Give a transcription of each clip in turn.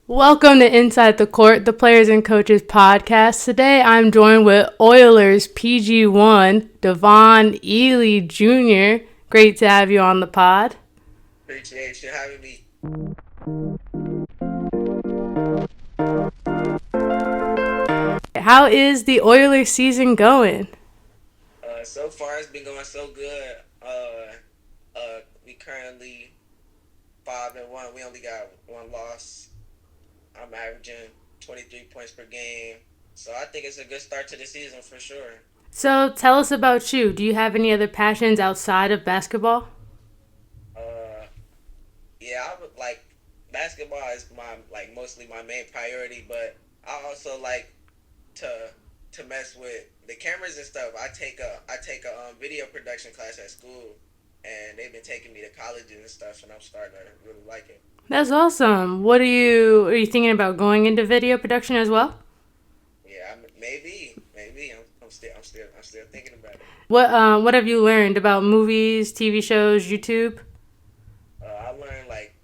Welcome to Inside the Court, the Players and Coaches podcast. Today I'm joined with Oylers PG1, Devohn Ealy Jr. Great to have you on the pod. Appreciate you having me. How is the Oilers season going? So far it's been going so good. We currently 5-1. We only got one loss. I'm averaging 23 points per game. So I think it's a good start to the season for sure. So tell us about you. Do you have any other passions outside of basketball? Uh, yeah, I would like basketball is mostly my main priority, but I also like to mess with the cameras and stuff. I take a video production class at school, and they've been taking me to colleges and stuff, and I'm starting to really like it. That's awesome. Are you thinking about going into video production as well? Yeah, maybe I'm still thinking about it. What have you learned about movies, TV shows, YouTube? I learned like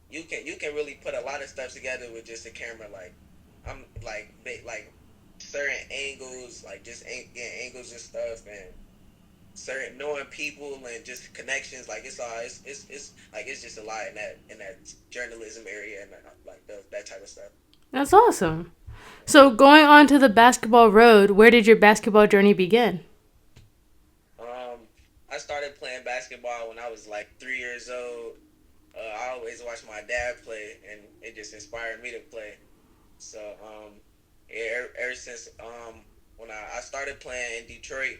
you can really put a lot of stuff together with just a camera. Like I'm like certain angles, like just getting angles and stuff, and certain knowing people and just connections. Like it's just a lot in that journalism area and that type of stuff. That's awesome. So going on to the basketball road, where did your basketball journey begin? Um, I started playing basketball when I was like 3 years old. I always watched my dad play, and it just inspired me to play. So yeah, ever since when I started playing in Detroit,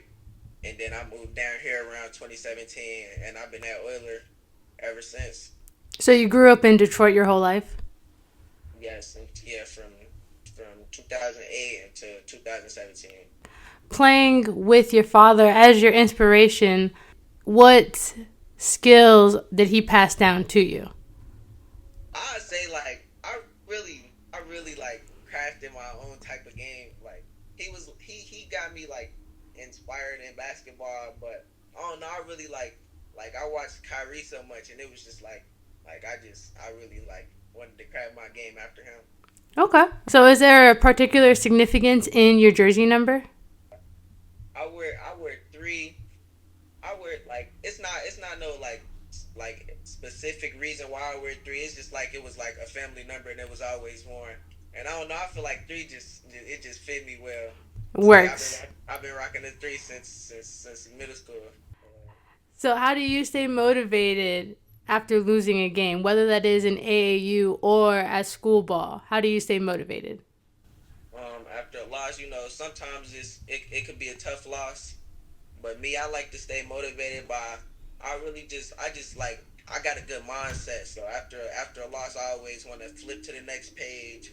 and then I moved down here around 2017, and I've been at Oiler ever since. So you grew up in Detroit your whole life? Yes, and yeah, from 2008 until 2017. Playing with your father as your inspiration, what skills did he pass down to you? I'd say like I really like crafted my own type of game. Like he got me like inspired in basketball, but I don't know. I really like I watched Kyrie so much, and it was just I really like wanted to craft my game after him. Okay. So is there a particular significance in your jersey number? I wear three. I wear like it's not no like specific reason why I wear three. It's just like it was like a family number, and it was always worn. And I don't know. I feel like three just fit me well. So like Works. I've been rocking the three since middle school. So how do you stay motivated after losing a game, whether that is in AAU or at school ball? How do you stay motivated? After a loss, sometimes it could be a tough loss, but me, I like to stay motivated by I just like I got a good mindset. So after a loss, I always want to flip to the next page,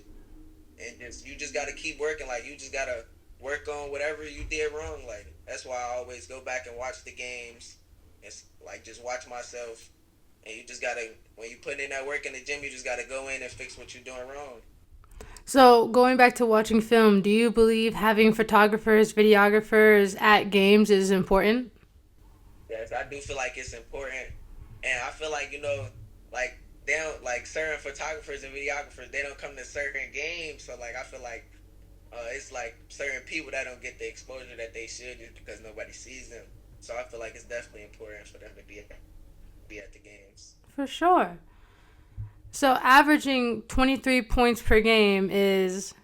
and just you just got to keep working. Like you just got to work on whatever you did wrong. Like that's why I always go back and watch the games. It's like just watch myself, and you just gotta when you put in that work in the gym, you just gotta go in and fix what you're doing wrong. So, going back to watching film, do you believe having photographers, videographers at games is important? Yes, I do feel like it's important, and I feel like like they don't like certain photographers and videographers. They don't come to certain games, so like I feel like it's like certain people that don't get the exposure that they should just because nobody sees them. So I feel like it's definitely important for them to be at the games. For sure. So, averaging 23 points per game is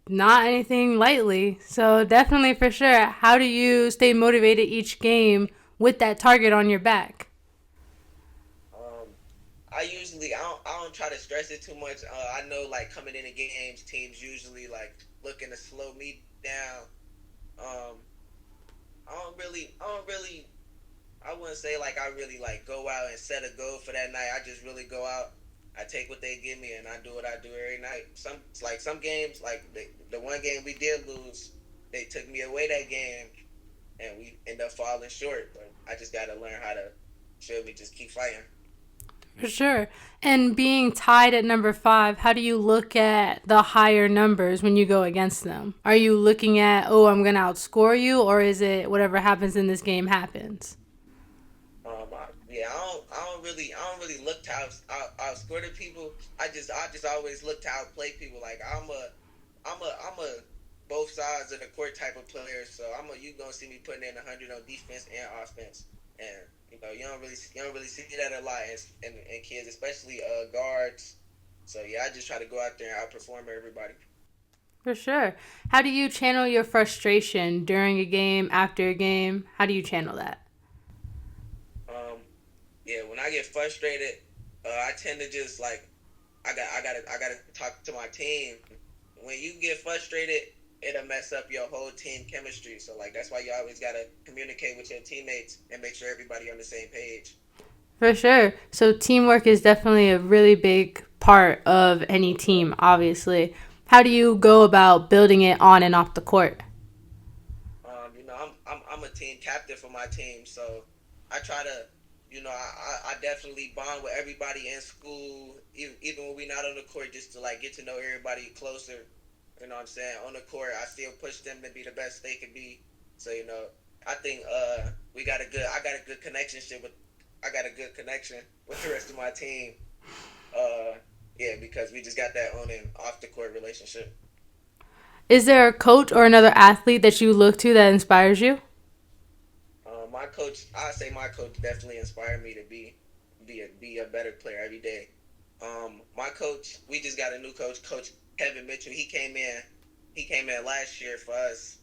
not anything lightly. So, definitely for sure. How do you stay motivated each game with that target on your back? Um, I don't try to stress it too much. I know like coming into games, teams usually like looking to slow me down. Um, I don't really I wouldn't say like I really like go out and set a goal for that night. I just really go out. I take what they give me and I do what I do every night. Some games like the one game we did lose, they took me away that game and we end up falling short. But I just gotta learn how to feel me just keep fighting. For sure. And being tied at number 5, how do you look at the higher numbers when you go against them? Are you looking at, oh, I'm going to outscore you, or is it whatever happens in this game happens? Yeah, I don't really look to outscore the people. I just always look to outplay people. Like I'm a both sides of the court type of player. So you gonna see me putting in 100 on defense and offense. And you don't really see that a lot in kids, especially guards. So yeah, I just try to go out there and outperform everybody. For sure. How do you channel your frustration during a game, after a game? How do you channel that? Um, yeah, when I get frustrated, I tend to just like I gotta talk to my team. When you get frustrated, it'll mess up your whole team chemistry. So like that's why you always gotta communicate with your teammates and make sure everybody on the same page. For sure. So teamwork is definitely a really big part of any team, obviously. How do you go about building it on and off the court? I'm a team captain for my team, so I try to, I definitely bond with everybody in school, even when we're not on the court, just to like get to know everybody closer. You know what I'm saying? On the court, I still push them to be the best they can be. So I think I got a good I got a good connection with the rest of my team. Uh, yeah, because we just got that on and off the court relationship. Is there a coach or another athlete that you look to that inspires you? I say my coach definitely inspired me to be a better player every day. My coach, we just got a new coach, Coach Kevin Mitchell. He came in last year for us,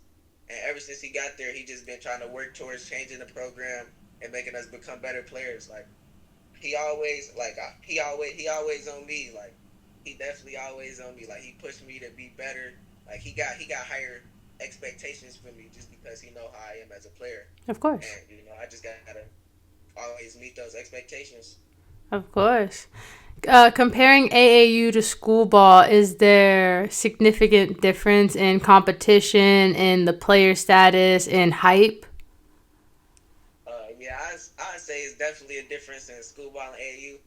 and ever since he got there, he just been trying to work towards changing the program and making us become better players. Like he always on me. Like he definitely always on me. Like he pushed me to be better. Like he got higher expectations for me just because he know how I am as a player. Of course. And I just gotta always meet those expectations. Of course. Comparing AAU to school ball, is there significant difference in competition, in the player status, in hype? Yeah, I say it's definitely a difference in school ball and AAU.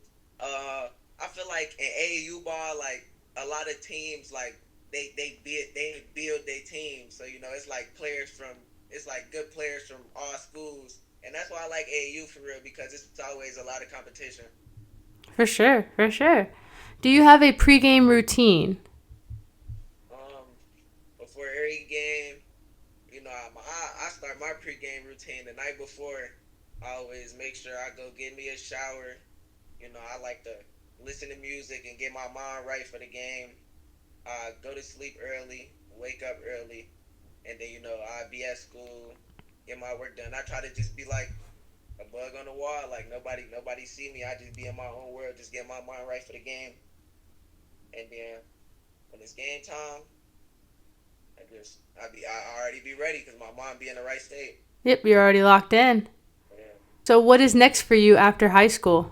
I feel like in AAU ball, like a lot of teams, like they build their team. So it's like good players from all schools, and that's why I like AAU for real because it's always a lot of competition. For sure, for sure. Do you have a pregame routine? Um, Before every game, I start my pregame routine the night before. I always make sure I go get me a shower. I like to listen to music and get my mind right for the game. I go to sleep early, wake up early, and then I be at school, get my work done. I try to just be like a bug on the wall, like nobody see me. I just be in my own world, just get my mind right for the game, and then when it's game time, I already be ready because my mind be in the right state. Yep, you're already locked in. Yeah. So, what is next for you after high school?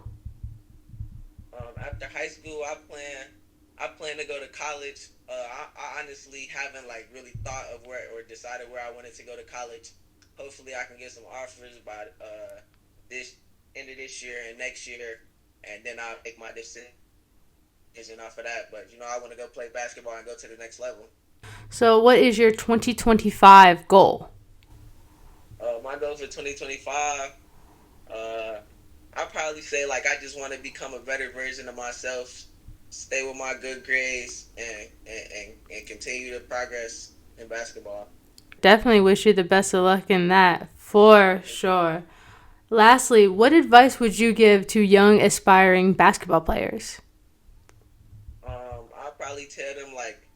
After high school, I plan to go to college. I honestly haven't like really thought of where or decided where I wanted to go to college. Hopefully, I can get some offers by this end of this year and next year, and then I'll make my decision off of that. But I want to go play basketball and go to the next level. So, what is your 2025 goal? My goal for 2025, I'll probably say like I just want to become a better version of myself, stay with my good grades, and continue to progress in basketball. Definitely wish you the best of luck in that, for sure. Lastly, what advice would you give to young aspiring basketball players? I'll probably tell them like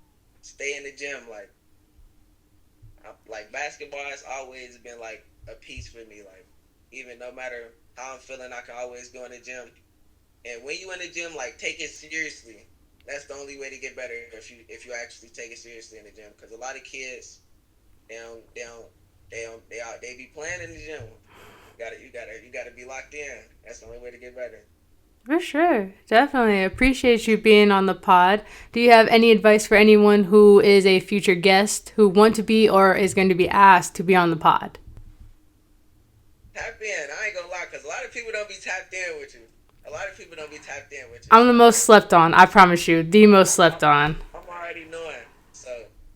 stay in the gym. Like basketball has always been like a piece for me. Like even no matter how I'm feeling, I can always go in the gym. And when you in the gym, like take it seriously. That's the only way to get better if you actually take it seriously in the gym. Because a lot of kids, they be playing in the gym. You gotta be locked in. That's the only way to get better. For sure. Definitely. Appreciate you being on the pod. Do you have any advice for anyone who is a future guest who want to be or is going to be asked to be on the pod? Tap in. I ain't gonna lie, cause a lot of people don't be tapped in with you. A lot of people don't be tapped in with you. I'm the So most slept on. I promise you. The most slept on. I'm already knowing. So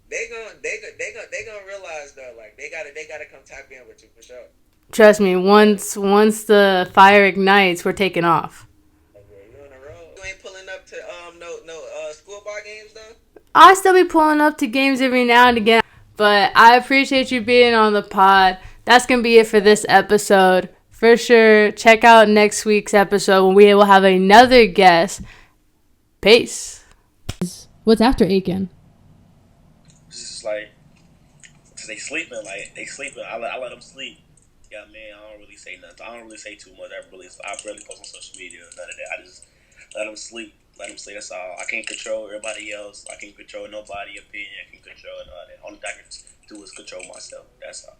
they gonna realize though, like they gotta come tap in with you for sure. Trust me, once the fire ignites, we're taking off. You on the road? You ain't pulling up to no school ball games though. I still be pulling up to games every now and again, but I appreciate you being on the pod. That's gonna be it for this episode. For sure, check out next week's episode when we will have another guest. Peace. What's after Aiken? It's just like, cause they sleeping, I let them sleep. Yeah, man, I don't really say nothing. I don't really say too much. I barely post on social media or none of that. I just let them sleep. Let them sleep. That's all. I can't control everybody else. I can't control nobody's opinion. I can't control none of that. Only thing I can do is control myself. That's all.